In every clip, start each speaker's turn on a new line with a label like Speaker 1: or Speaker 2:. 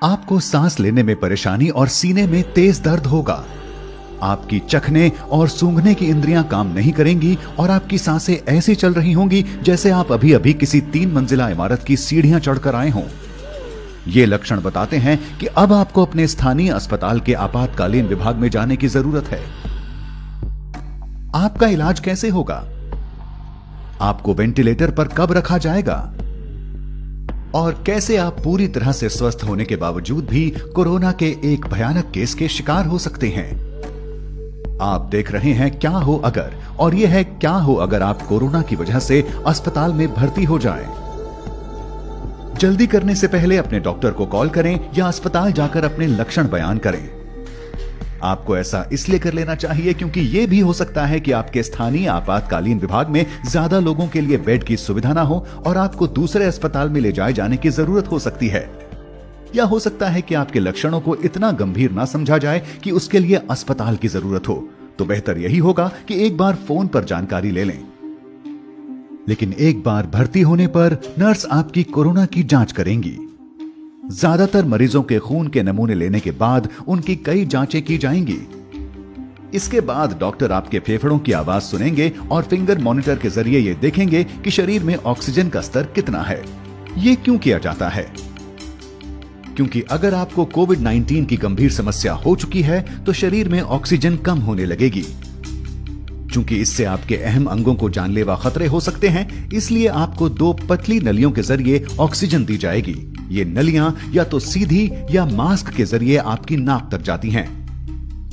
Speaker 1: आपको सांस लेने में परेशानी और सीने में तेज दर्द होगा। आपकी चखने और सूंघने की इंद्रियां काम नहीं करेंगी और आपकी सांसें ऐसी चल रही होंगी जैसे आप अभी अभी किसी 3 मंजिला इमारत की सीढ़ियां चढ़कर आए हों। ये लक्षण बताते हैं कि अब आपको अपने स्थानीय अस्पताल के आपातकालीन विभाग में जाने की जरूरत है। आपका इलाज कैसे होगा? आपको वेंटिलेटर पर कब रखा जाएगा? और कैसे आप पूरी तरह से स्वस्थ होने के बावजूद भी कोरोना के एक भयानक केस के शिकार हो सकते हैं? आप देख रहे हैं क्या हो अगर, और यह है क्या हो अगर आप कोरोना की वजह से अस्पताल में भर्ती हो जाएं। जल्दी करने से पहले अपने डॉक्टर को कॉल करें या अस्पताल जाकर अपने लक्षण बयान करें। आपको ऐसा इसलिए कर लेना चाहिए क्योंकि यह भी हो सकता है कि आपके स्थानीय आपातकालीन विभाग में ज्यादा लोगों के लिए बेड की सुविधा ना हो और आपको दूसरे अस्पताल में ले जाए जाने की जरूरत हो सकती है। या हो सकता है कि आपके लक्षणों को इतना गंभीर ना समझा जाए कि उसके लिए अस्पताल की जरूरत हो। तो बेहतर यही होगा कि एक बार फोन पर जानकारी ले लें। लेकिन एक बार भर्ती होने पर नर्स आपकी कोरोना की जांच करेंगी। ज्यादातर मरीजों के खून के नमूने लेने के बाद उनकी कई जांचें की जाएंगी। इसके बाद डॉक्टर आपके फेफड़ों की आवाज सुनेंगे और फिंगर मॉनिटर के जरिए ये देखेंगे कि शरीर में ऑक्सीजन का स्तर कितना है। ये क्यों किया जाता है? क्योंकि अगर आपको कोविड-19 की गंभीर समस्या हो चुकी है तो शरीर में ऑक्सीजन कम होने लगेगी। चूंकि इससे आपके अहम अंगों को जानलेवा खतरे हो सकते हैं, इसलिए आपको 2 पतली नलियों के जरिए ऑक्सीजन दी जाएगी। ये नलियां या तो सीधी या मास्क के जरिए आपकी नाक तक जाती हैं।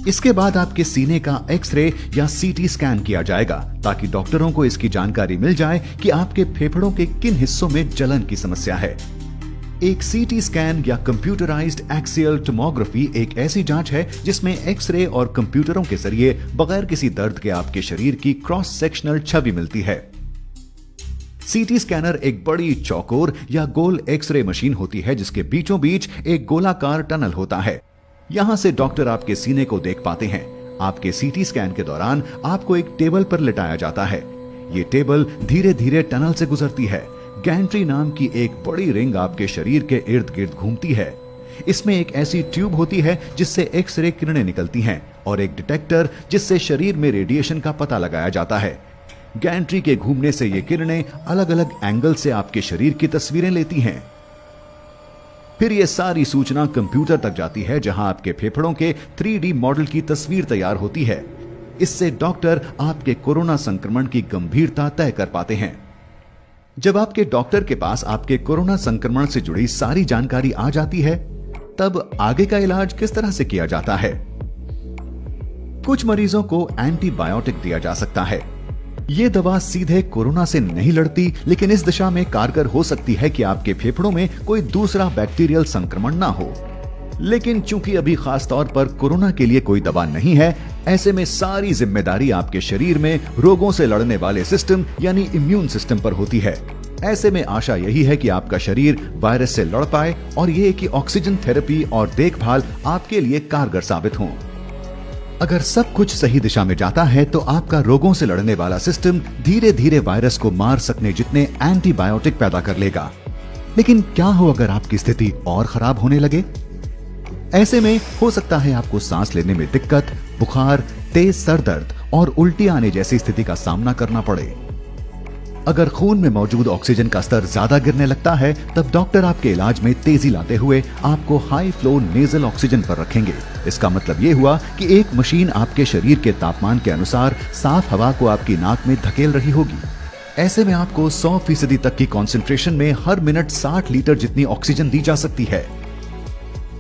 Speaker 1: इसके बाद आपके सीने का एक्सरे या सीटी स्कैन किया जाएगा ताकि डॉक्टरों को इसकी जानकारी मिल जाए कि आपके फेफड़ों के किन हिस्सों में जलन की समस्या है। एक सीटी स्कैन या कंप्यूटराइज्ड एक्सियल टोमोग्राफी एक ऐसी जांच है जिसमें एक्सरे और कंप्यूटरों के जरिए बगैर किसी दर्द के आपके शरीर की क्रॉस सेक्शनल छवि मिलती है। सीटी स्कैनर एक बड़ी चौकोर या गोल एक्सरे मशीन होती है जिसके बीचों बीच एक गोलाकार टनल होता है। यहां से डॉक्टर आपके सीने को देख पाते हैं। आपके सीटी स्कैन के दौरान आपको एक टेबल पर लिटाया जाता है। ये टेबल धीरे धीरे टनल से गुजरती है। गैंट्री नाम की एक बड़ी रिंग आपके शरीर के इर्द गिर्द घूमती है। इसमें एक ऐसी ट्यूब होती है जिससे एक्सरे किरणें निकलती हैं और एक डिटेक्टर जिससे शरीर में रेडिएशन का पता लगाया जाता है। गैंट्री के घूमने से ये किरणें अलग अलग एंगल से आपके शरीर की तस्वीरें लेती हैं। फिर ये सारी सूचना कंप्यूटर तक जाती है जहां आपके फेफड़ों के 3D मॉडल की तस्वीर तैयार होती है। इससे डॉक्टर आपके कोरोना संक्रमण की गंभीरता तय कर पाते हैं। जब आपके डॉक्टर के पास आपके कोरोना संक्रमण से जुड़ी सारी जानकारी आ जाती है, तब आगे का इलाज किस तरह से किया जाता है? कुछ मरीजों को एंटीबायोटिक दिया जा सकता है। यह दवा सीधे कोरोना से नहीं लड़ती, लेकिन इस दिशा में कारगर हो सकती है कि आपके फेफड़ों में कोई दूसरा बैक्टीरियल संक्रमण ना हो। लेकिन चूंकि अभी खास तौर पर कोरोना के लिए कोई दवा नहीं है, ऐसे में सारी जिम्मेदारी आपके शरीर में रोगों से लड़ने वाले सिस्टम यानी इम्यून सिस्टम पर होती है। ऐसे में आशा यही है कि आपका शरीर वायरस से लड़ पाए और ये कि ऑक्सीजन थेरेपी और देखभाल आपके लिए कारगर साबित हों। अगर सब कुछ सही दिशा में जाता है तो आपका रोगों से लड़ने वाला सिस्टम धीरे धीरे वायरस को मार सकने जितने एंटीबायोटिक पैदा कर लेगा। लेकिन क्या हो अगर आपकी स्थिति और खराब होने लगे? ऐसे में हो सकता है आपको सांस लेने में दिक्कत, बुखार, तेज सर दर्द और उल्टी आने जैसी स्थिति का सामना करना पड़े। अगर खून में मौजूद ऑक्सीजन का स्तर ज्यादा गिरने लगता है, तब डॉक्टर आपके इलाज में तेजी लाते हुए आपको हाई फ्लो नेजल ऑक्सीजन पर रखेंगे। इसका मतलब ये हुआ कि एक मशीन आपके शरीर के तापमान के अनुसार साफ हवा को आपकी नाक में धकेल रही होगी। ऐसे में आपको 100% तक की कॉन्सेंट्रेशन में हर मिनट 60 लीटर जितनी ऑक्सीजन दी जा सकती है।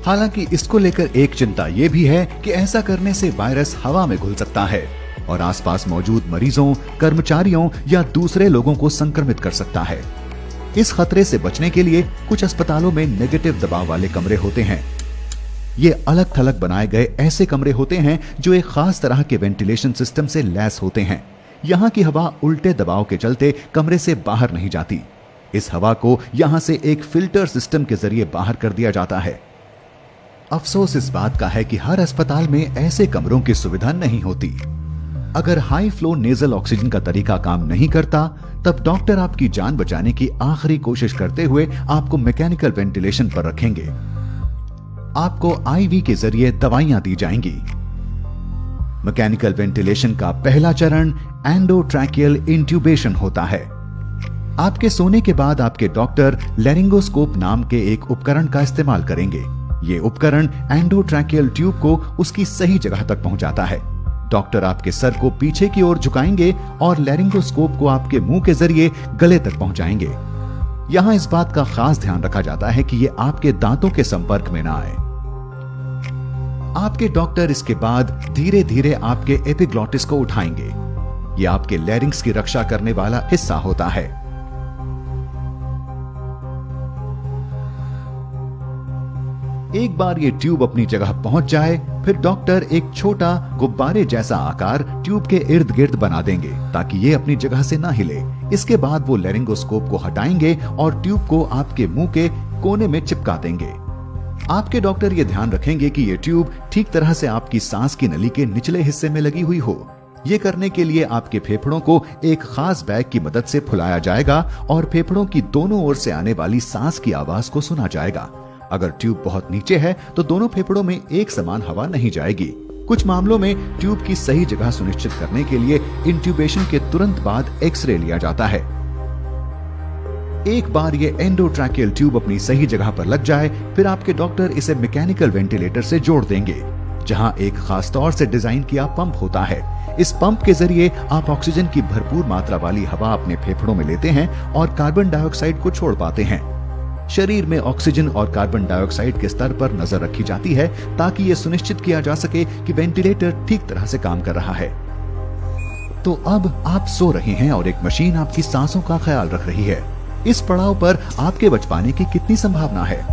Speaker 1: हालांकि इसको लेकर एक चिंता यह भी है कि ऐसा करने से वायरस हवा में घुल सकता है और आसपास मौजूद मरीजों, कर्मचारियों या दूसरे लोगों को संक्रमित कर सकता है। इस खतरे से बचने के लिए कुछ अस्पतालों में नेगेटिव दबाव वाले कमरे होते हैं। ये अलग थलग बनाए गए ऐसे कमरे होते हैं जो एक खास तरह के वेंटिलेशन सिस्टम से लैस होते हैं। यहाँ की हवा उल्टे दबाव के चलते कमरे से बाहर नहीं जाती। इस हवा को यहाँ से एक फिल्टर सिस्टम के जरिए बाहर कर दिया जाता है। अफसोस इस बात का है कि हर अस्पताल में ऐसे कमरों की सुविधा नहीं होती। अगर हाई फ्लो नेजल ऑक्सीजन का तरीका काम नहीं करता, तब डॉक्टर आपकी जान बचाने की आखिरी कोशिश करते हुए आपको मैकेनिकल वेंटिलेशन पर रखेंगे। आपको आईवी के जरिए दवाइयां दी जाएंगी। मैकेनिकल वेंटिलेशन का पहला चरण एंडोट्रैकियल इंट्यूबेशन होता है। आपके सोने के बाद आपके डॉक्टर लैरिंगोस्कोप नाम के एक उपकरण का इस्तेमाल करेंगे। ये उपकरण एंडोट्रैकियल ट्यूब को उसकी सही जगह तक पहुंचाता है। डॉक्टर आपके सर को पीछे की ओर झुकाएंगे और लैरिंगोस्कोप को आपके मुंह के जरिए गले तक पहुंचाएंगे। यहां इस बात का खास ध्यान रखा जाता है कि ये आपके दांतों के संपर्क में ना आए। आपके डॉक्टर इसके बाद धीरे धीरे आपके एपिग्लॉटिस को उठाएंगे। ये आपके लैरिंग्स की रक्षा करने वाला हिस्सा होता है। एक बार ये ट्यूब अपनी जगह पहुंच जाए, फिर डॉक्टर एक छोटा गुब्बारे जैसा आकार ट्यूब के इर्द गिर्द बना देंगे ताकि ये अपनी जगह से ना हिले। इसके बाद वो लैरिंगोस्कोप को हटाएंगे और ट्यूब को आपके मुंह के कोने में चिपका देंगे। आपके डॉक्टर ये ध्यान रखेंगे कि ये ट्यूब ठीक तरह से आपकी सांस की नली के निचले हिस्से में लगी हुई हो। ये करने के लिए आपके फेफड़ों को एक खास बैग की मदद से फुलाया जाएगा और फेफड़ों की दोनों ओर से आने वाली सांस की आवाज को सुना जाएगा। अगर ट्यूब बहुत नीचे है तो दोनों फेफड़ों में एक समान हवा नहीं जाएगी। कुछ मामलों में ट्यूब की सही जगह सुनिश्चित करने के लिए इंट्यूबेशन के तुरंत बाद एक्सरे लिया जाता है। एक बार ये एंडोट्रैकियल ट्यूब अपनी सही जगह पर लग जाए, फिर आपके डॉक्टर इसे मैकेनिकल वेंटिलेटर से जोड़ देंगे, जहां एक खास तौर से डिजाइन किया पंप होता है। इस पंप के जरिए आप ऑक्सीजन की भरपूर मात्रा वाली हवा अपने फेफड़ों में लेते हैं और कार्बन डाइऑक्साइड को छोड़ पाते हैं। शरीर में ऑक्सीजन और कार्बन डाइऑक्साइड के स्तर पर नजर रखी जाती है ताकि यह सुनिश्चित किया जा सके कि वेंटिलेटर ठीक तरह से काम कर रहा है। तो अब आप सो रहे हैं और एक मशीन आपकी सांसों का ख्याल रख रही है। इस पड़ाव पर आपके बच पाने की कितनी संभावना है?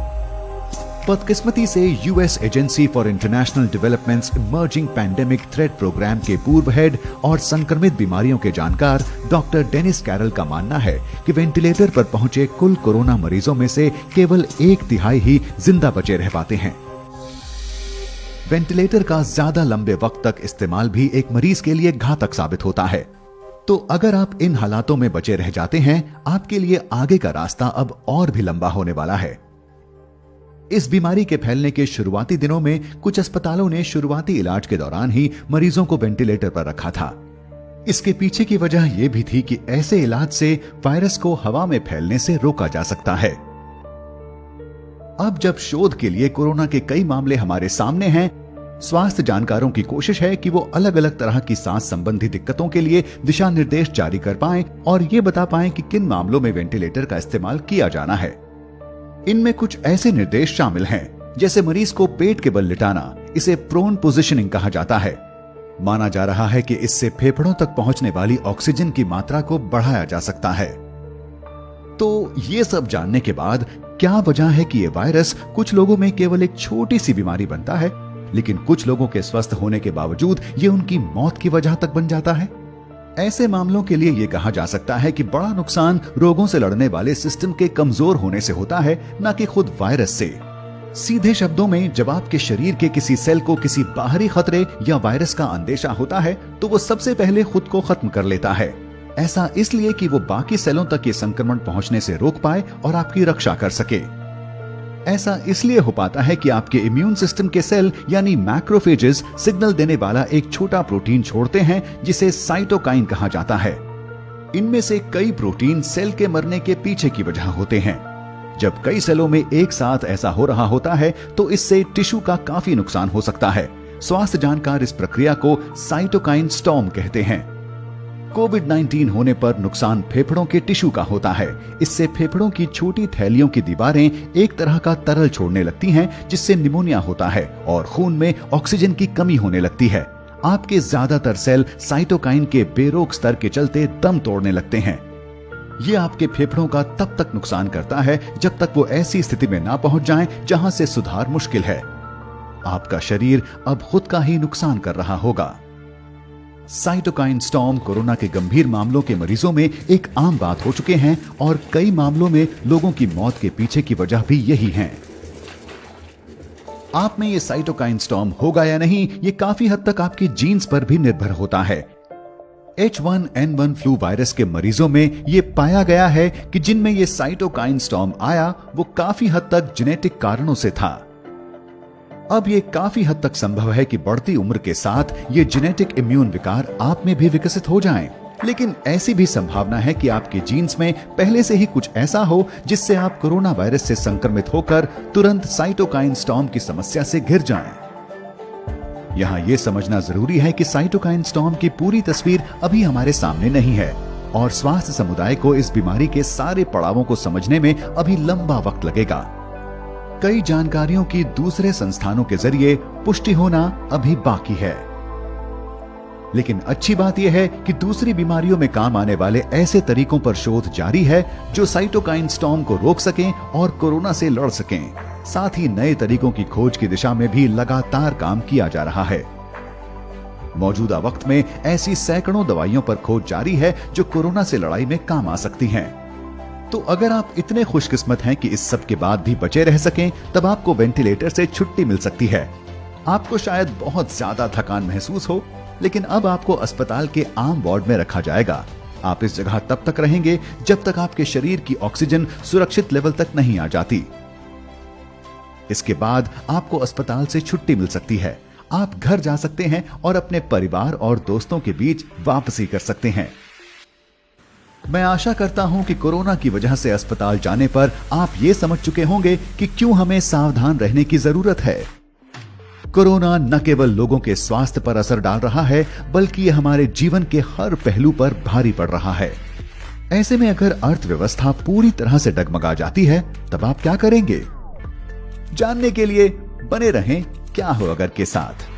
Speaker 1: बदकिस्मती से US agency for international developments emerging pandemic threat program के पूर्व हेड और संक्रमित बीमारियों के जानकार डॉक्टर डेनिस कैरल का मानना है कि वेंटिलेटर पर पहुंचे कुल कोरोना मरीजों में से केवल 1/3 ही जिंदा बचे रह पाते हैं। वेंटिलेटर का ज्यादा लंबे वक्त तक इस्तेमाल भी एक मरीज के लिए घातक साबित होता है। तो अगर आप इन हालातों में बचे रह जाते हैं, आपके लिए आगे का रास्ता अब और भी लंबा होने वाला है। इस बीमारी के फैलने के शुरुआती दिनों में कुछ अस्पतालों ने शुरुआती इलाज के दौरान ही मरीजों को वेंटिलेटर पर रखा था। इसके पीछे की वजह यह भी थी कि ऐसे इलाज से वायरस को हवा में फैलने से रोका जा सकता है। अब जब शोध के लिए कोरोना के कई मामले हमारे सामने हैं, स्वास्थ्य जानकारों की कोशिश है कि वो अलग अलग तरह की सांस संबंधी दिक्कतों के लिए दिशा निर्देश जारी कर पाएं और ये बता पाएं कि किन मामलों में वेंटिलेटर का इस्तेमाल किया जाना है। इनमें कुछ ऐसे निर्देश शामिल हैं, जैसे मरीज को पेट के बल लिटाना, इसे प्रोन पोजिशनिंग कहा जाता है। माना जा रहा है कि इससे फेफड़ों तक पहुंचने वाली ऑक्सीजन की मात्रा को बढ़ाया जा सकता है। तो ये सब जानने के बाद क्या वजह है कि ये वायरस कुछ लोगों में केवल एक छोटी सी बीमारी बनता है, लेकिन कुछ लोगों के स्वस्थ होने के बावजूद ये उनकी मौत की वजह तक बन जाता है? ऐसे मामलों के लिए यह कहा जा सकता है कि बड़ा नुकसान रोगों से लड़ने वाले सिस्टम के कमजोर होने से होता है, न कि खुद वायरस से। सीधे शब्दों में, जब आपके शरीर के किसी सेल को किसी बाहरी खतरे या वायरस का अंदेशा होता है, तो वो सबसे पहले खुद को खत्म कर लेता है। ऐसा इसलिए कि वो बाकी सेलों तक ये संक्रमण पहुंचने से रोक पाए और आपकी रक्षा कर सके। ऐसा इसलिए हो पाता है कि आपके इम्यून सिस्टम के सेल यानी मैक्रोफेजेस सिग्नल देने वाला एक छोटा प्रोटीन छोड़ते हैं जिसे साइटोकाइन कहा जाता है। इनमें से कई प्रोटीन सेल के मरने के पीछे की वजह होते हैं। जब कई सेलों में एक साथ ऐसा हो रहा होता है तो इससे टिश्यू का काफी नुकसान हो सकता है। स्वास्थ्य जानकार इस प्रक्रिया को साइटोकाइन स्टॉर्म कहते हैं। कोविड-19 होने पर नुकसान फेफड़ों के टिश्यू का होता है। इससे फेफड़ों की छोटी थैलियों की दीवारें एक तरह का तरल छोड़ने लगती हैं, जिससे निमोनिया होता है और खून में ऑक्सीजन की कमी होने लगती है। आपके ज्यादातर सेल साइटोकाइन के बेरोक स्तर के चलते दम तोड़ने लगते हैं। ये आपके फेफड़ों का तब तक नुकसान करता है जब तक वो ऐसी स्थिति में ना पहुंच जाएं जहां से सुधार मुश्किल है। आपका शरीर अब खुद का ही नुकसान कर रहा होगा। साइटोकाइन स्टॉर्म कोरोना के गंभीर मामलों के मरीजों में एक आम बात हो चुके हैं और कई मामलों में लोगों की मौत के पीछे की वजह भी यही है। आप में ये साइटोकाइन स्टॉर्म होगा या नहीं, ये काफी हद तक आपके जीन्स पर भी निर्भर होता है। H1N1 फ्लू वायरस के मरीजों में ये पाया गया है कि जिनमें ये साइटोकाइन स्टॉर्म आया वो काफी हद तक जेनेटिक कारणों से था। अब ये काफी हद तक संभव है कि बढ़ती उम्र के साथ ये जेनेटिक इम्यून विकार आप में भी विकसित हो जाएं। लेकिन ऐसी भी संभावना है कि आपके जीन्स में पहले से ही कुछ ऐसा हो जिससे आप कोरोना वायरस से संक्रमित होकर तुरंत साइटोकाइन स्टॉर्म की समस्या से घिर जाएं। यहाँ ये समझना जरूरी है कि साइटोकाइन स्टॉर्म की पूरी तस्वीर अभी हमारे सामने नहीं है और स्वास्थ्य समुदाय को इस बीमारी के सारे पड़ावों को समझने में अभी लंबा वक्त लगेगा। कई जानकारियों की दूसरे संस्थानों के जरिए पुष्टि होना अभी बाकी है। लेकिन अच्छी बात यह है कि दूसरी बीमारियों में काम आने वाले ऐसे तरीकों पर शोध जारी है जो साइटोकाइन स्टॉर्म को रोक सकें और कोरोना से लड़ सकें। साथ ही नए तरीकों की खोज की दिशा में भी लगातार काम किया जा रहा है। मौजूदा वक्त में ऐसी सैकड़ों दवाइयों पर खोज जारी है जो कोरोना से लड़ाई में काम आ सकती हैं। तो अगर आप इतने खुशकिस्मत हैं कि इस सब के बाद भी बचे रह सकें, तब आपको वेंटिलेटर से छुट्टी मिल सकती है। आपको शायद बहुत ज्यादा थकान महसूस हो, लेकिन अब आपको अस्पताल के आम वार्ड में रखा जाएगा। आप इस जगह तब तक रहेंगे जब तक आपके शरीर की ऑक्सीजन सुरक्षित लेवल तक नहीं आ जाती। इसके बाद आपको अस्पताल से छुट्टी मिल सकती है। आप घर जा सकते हैं और अपने परिवार और दोस्तों के बीच वापसी कर सकते हैं। मैं आशा करता हूं कि कोरोना की वजह से अस्पताल जाने पर आप ये समझ चुके होंगे कि क्यों हमें सावधान रहने की जरूरत है। कोरोना न केवल लोगों के स्वास्थ्य पर असर डाल रहा है, बल्कि यह हमारे जीवन के हर पहलू पर भारी पड़ रहा है। ऐसे में अगर अर्थव्यवस्था पूरी तरह से डगमगा जाती है, तब आप क्या करेंगे? जानने के लिए बने रहें क्या हो अगर के साथ।